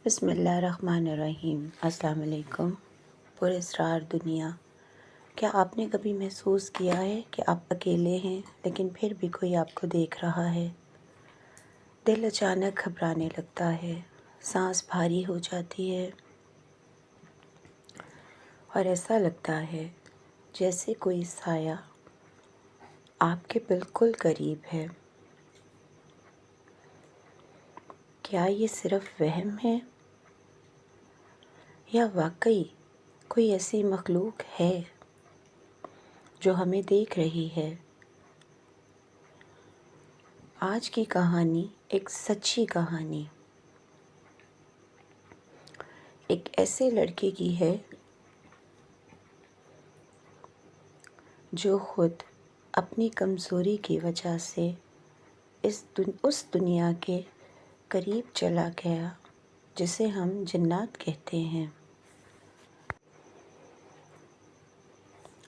بسم اللہ الرحمن الرحیم۔ السلام علیکم۔ پر اسرار دنیا، کیا آپ نے کبھی محسوس کیا ہے کہ آپ اکیلے ہیں لیکن پھر بھی کوئی آپ کو دیکھ رہا ہے؟ دل اچانک گھبرانے لگتا ہے، سانس بھاری ہو جاتی ہے اور ایسا لگتا ہے جیسے کوئی سایہ آپ کے بالکل قریب ہے۔ کیا یہ صرف وہم ہے یا واقعی کوئی ایسی مخلوق ہے جو ہمیں دیکھ رہی ہے؟ آج کی کہانی ایک سچی کہانی ایک ایسے لڑکے کی ہے جو خود اپنی کمزوری کی وجہ سے اس دنیا کے قریب چلا گیا جسے ہم جنات کہتے ہیں۔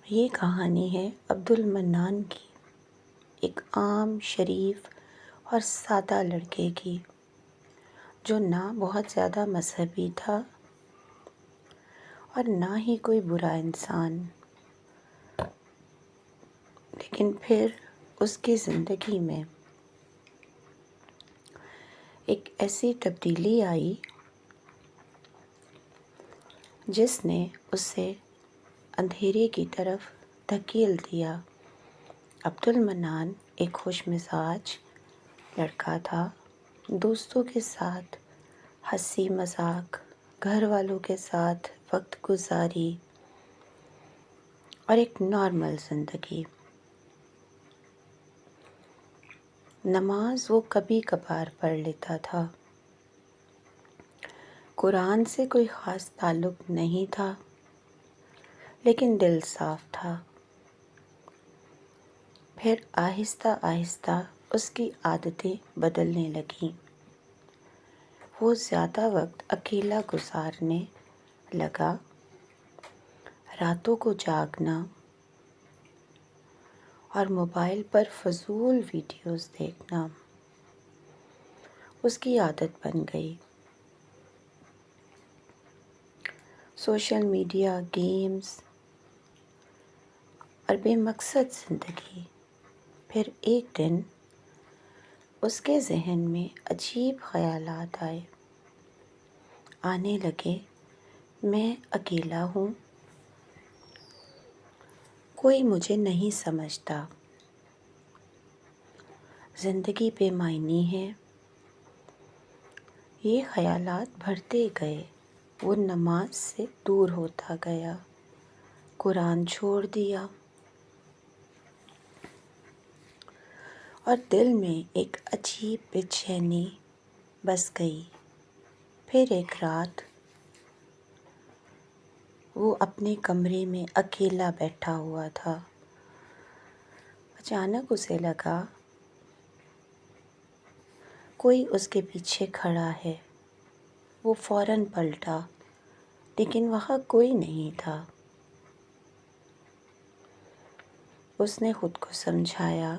یہ کہانی ہے عبد المنان کی، ایک عام، شریف اور سادہ لڑکے کی جو نہ بہت زیادہ مذہبی تھا اور نہ ہی کوئی برا انسان، لیکن پھر اس کی زندگی میں ایک ایسی تبدیلی آئی جس نے اسے اندھیرے کی طرف دھکیل دیا۔ عبد المنان ایک خوش مزاج لڑکا تھا، دوستوں کے ساتھ ہنسی مذاق، گھر والوں کے ساتھ وقت گزاری اور ایک نارمل زندگی۔ نماز وہ کبھی کبھار پڑھ لیتا تھا، قرآن سے کوئی خاص تعلق نہیں تھا، لیکن دل صاف تھا۔ پھر آہستہ آہستہ اس کی عادتیں بدلنے لگیں۔ وہ زیادہ وقت اکیلا گزارنے لگا، راتوں کو جاگنا اور موبائل پر فضول ویڈیوز دیکھنا اس کی عادت بن گئی۔ سوشل میڈیا، گیمز اور بے مقصد زندگی۔ پھر ایک دن اس کے ذہن میں عجیب خیالات آنے لگے۔ میں اکیلا ہوں، کوئی مجھے نہیں سمجھتا، زندگی بے معنی ہے۔ یہ خیالات بڑھتے گئے، وہ نماز سے دور ہوتا گیا، قرآن چھوڑ دیا اور دل میں ایک عجیب بے چینی بس گئی۔ پھر ایک رات وہ اپنے کمرے میں اکیلا بیٹھا ہوا تھا۔ اچانک اسے لگا کوئی اس کے پیچھے کھڑا ہے۔ وہ فوراً پلٹا، لیکن وہاں کوئی نہیں تھا۔ اس نے خود کو سمجھایا،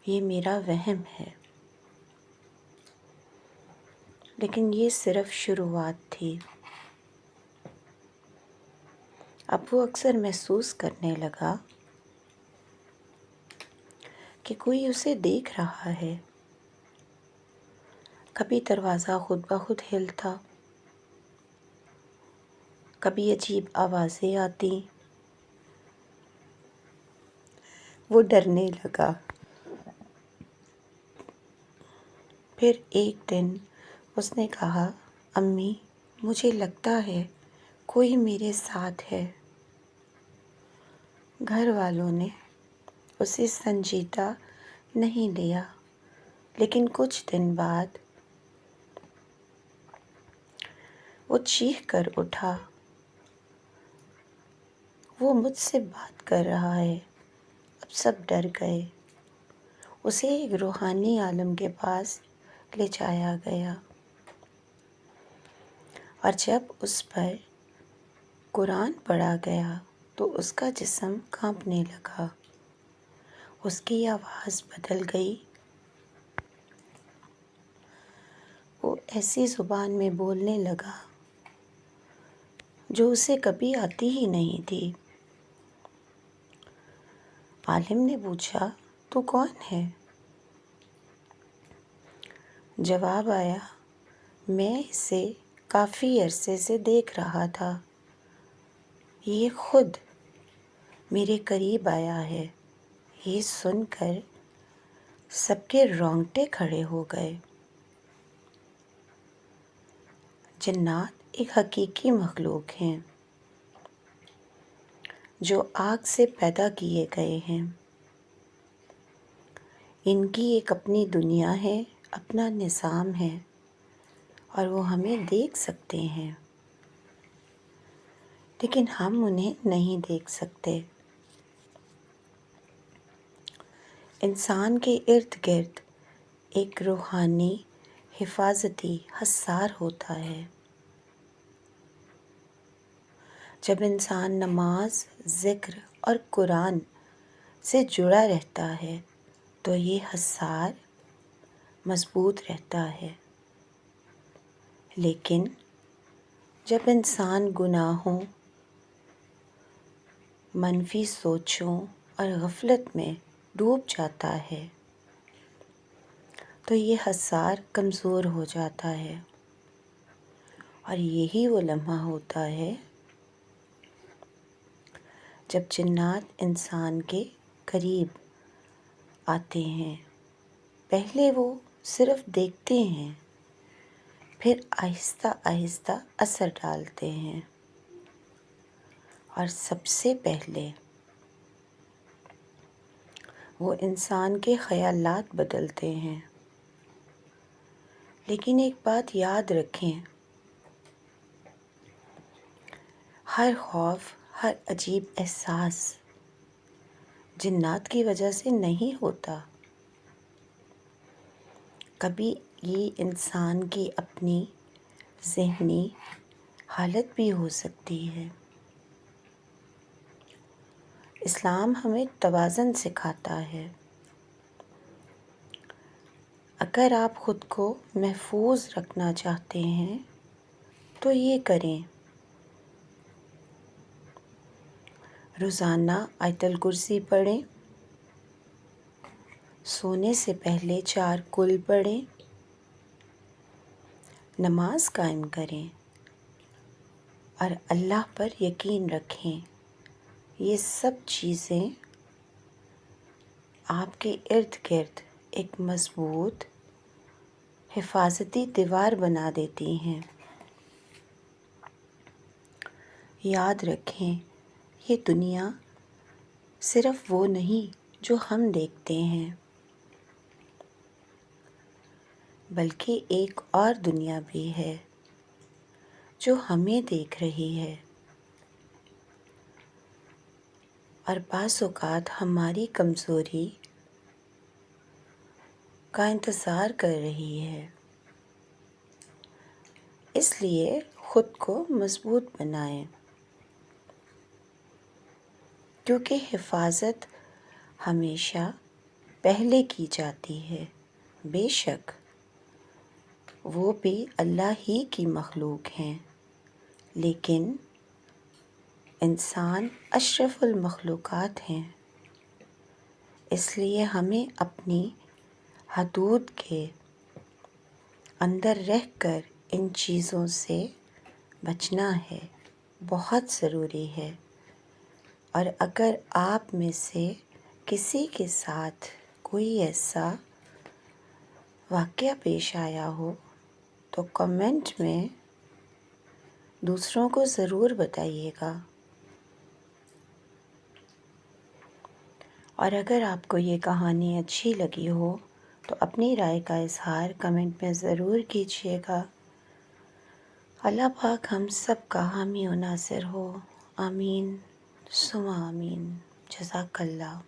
یہ میرا وہم ہے، لیکن یہ صرف شروعات تھی۔ اب وہ اکثر محسوس کرنے لگا کہ کوئی اسے دیکھ رہا ہے۔ کبھی دروازہ خود بخود ہلتا، کبھی عجیب آوازیں آتی۔ وہ ڈرنے لگا۔ پھر ایک دن اس نے کہا، امی، مجھے لگتا ہے کوئی میرے ساتھ ہے۔ گھر والوں نے اسے سنجیدہ نہیں لیا، لیکن کچھ دن بعد وہ چیخ کر اٹھا، وہ مجھ سے بات کر رہا ہے۔ اب سب ڈر گئے۔ اسے ایک روحانی عالم کے پاس لے جایا گیا اور جب اس پر قرآن پڑھا گیا تو اس کا جسم کانپنے لگا، اس کی آواز بدل گئی ایسی زبان میں بولنے لگا جو اسے کبھی آتی ہی نہیں تھی۔ عالم نے پوچھا، تو کون ہے؟ جواب آیا، میں اسے کافی عرصے سے دیکھ رہا تھا، یہ خود میرے قریب آیا ہے۔ یہ سن کر سب کے رونگٹے کھڑے ہو گئے۔ جنات ایک حقیقی مخلوق ہیں جو آگ سے پیدا کیے گئے ہیں۔ ان کی ایک اپنی دنیا ہے، اپنا نظام ہے، اور وہ ہمیں دیکھ سکتے ہیں، لیکن ہم انہیں نہیں دیکھ سکتے۔ انسان کے ارد گرد ایک روحانی حفاظتی حصار ہوتا ہے۔ جب انسان نماز، ذکر اور قرآن سے جڑا رہتا ہے تو یہ حصار مضبوط رہتا ہے، لیکن جب انسان گناہوں، منفی سوچوں اور غفلت میں ڈوب جاتا ہے تو یہ حصار کمزور ہو جاتا ہے، اور یہی وہ لمحہ ہوتا ہے جب جنات انسان کے قریب آتے ہیں۔ پہلے وہ صرف دیکھتے ہیں، پھر آہستہ آہستہ اثر ڈالتے ہیں، اور سب سے پہلے وہ انسان کے خیالات بدلتے ہیں۔ لیکن ایک بات یاد رکھیں، ہر خوف، ہر عجیب احساس جنات کی وجہ سے نہیں ہوتا۔ کبھی یہ انسان کی اپنی ذہنی حالت بھی ہو سکتی ہے۔ اسلام ہمیں توازن سکھاتا ہے۔ اگر آپ خود کو محفوظ رکھنا چاہتے ہیں تو یہ کریں، روزانہ آیت الکرسی پڑھیں، سونے سے پہلے 4 کل پڑھیں، نماز قائم کریں، اور اللہ پر یقین رکھیں۔ یہ سب چیزیں آپ کے ارد گرد ایک مضبوط حفاظتی دیوار بنا دیتی ہیں۔ یاد رکھیں، یہ دنیا صرف وہ نہیں جو ہم دیکھتے ہیں، بلکہ ایک اور دنیا بھی ہے جو ہمیں دیکھ رہی ہے، اور بعض اوقات ہماری کمزوری کا انتظار کر رہی ہے۔ اس لیے خود کو مضبوط بنائیں، کیونکہ حفاظت ہمیشہ پہلے کی جاتی ہے۔ بے شک وہ بھی اللہ ہی کی مخلوق ہیں، لیکن انسان اشرف المخلوقات ہیں۔ اس لیے ہمیں اپنی حدود کے اندر رہ کر ان چیزوں سے بچنا ہے، بہت ضروری ہے۔ اور اگر آپ میں سے کسی کے ساتھ کوئی ایسا واقعہ پیش آیا ہو تو کمنٹ میں دوسروں کو ضرور بتائیے گا، اور اگر آپ کو یہ کہانی اچھی لگی ہو تو اپنی رائے کا اظہار کمنٹ میں ضرور کیجیے گا۔ اللہ پاک ہم سب کا حامی و ناصر ہو، آمین ثم آمین۔ جزاک اللہ۔